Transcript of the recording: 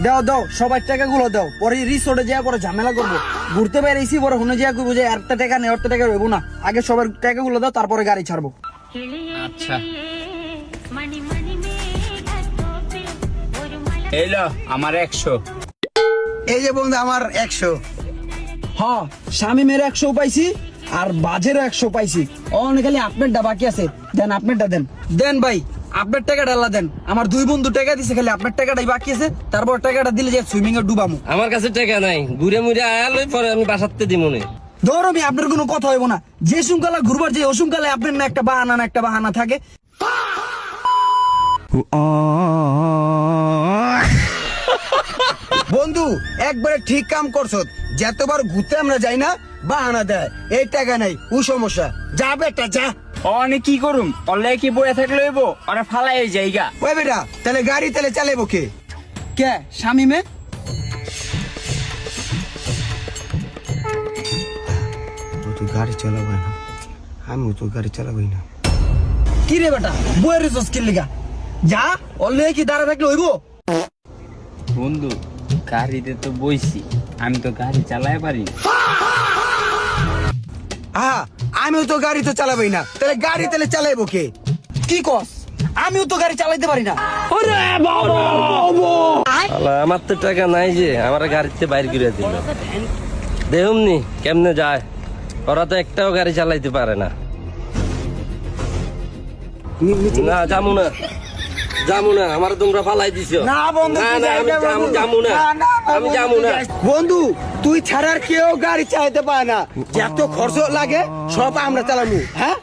দাও দাও সবার টাকাগুলো দাও, পরে রিসোর্টে যাওয়া পরে ঝামেলা করবো। ঘুরতে বেরিয়েছি পরে হুনে যাওয়া করবো যে একটা টাকা নেই একটা টাকা রইবো না, আগে সবার টাকাগুলো দাও তারপরে গাড়ি ছাড়বো। আচ্ছা এই লো আমার 100। এই যে বন্ধু আমার 100। হ্যাঁ শামিমের 100 পাইছি আর বাজেরও 100 পাইছি। অনেক খালি আপনারটা বাকি আছে, দেন আপনারটা দেন। দেন ভাই আপনার টাকাটা আল্লাহ দেন। আমার দুই বন্ধু টাকা দিছে, খালি আপনার টাকাটাই বাকি আছে, তারপর টাকাটা দিলে যে সুইমিং এ ডুবামু। আমার কাছে টাকা নাই, ঘুরে মুড়ে আয়ালই পরে আমি বাসাতে দিব মনে। ধরমি আপনার কোনো কথা হইব না, যে সুমকালা ঘুরবার যে ওসুমকালে আপনার না একটা বাহানা থাকে। বন্ধু একবারে ঠিক কাম করছো, যতবার ঘুরতে আমরা যাই না বাহানা দেয় এই টাকা নাই ও সমস্যা। যা বেটা যা। অনেক কি করুম, অল্লে কি বয়ে থাকলে হইব, অনেক ফালাই জায়গা। ওই বেটা তাহলে গাড়ি তাহলে চালাবো কে? কে শামিমে? তো গাড়ি চালাবো না, আমি তো গাড়ি চালাবোই না। কি রে বেটা বইয়ের রিসোর্স কিন লিগা? যা অল্লে কি দাঁড়া থাকলে হইব? বন্ধু গাড়িতে তো বইছি, আমি তো গাড়ি চালাই পারি। হ্যাঁ আমিও তো গাড়ি তো চালাবোই না, তাহলে গাড়ি তাহলে চালাবো কে? কি কস? আমিও তো গাড়ি চালাইতে পারি না। আলা, আমার তো টাকা নাই যে আমার গাড়িতে বাইর করে দিল। দেখুমনি কেমনে যায়, ওরা তো একটাও গাড়ি চালাইতে পারে না। না যামু না, যামু না, আমার তোমরা ফালাই দিছো। না বন্ধু, না তুই না, যাইবে আমি বন্ধু। যামু না, না, আমি যামু না। বন্ধু তুই ছাড়ার কেউ গাড়ি চালাতে পারে না, যত খরচ লাগে সব আমরা চালাবো। হ্যাঁ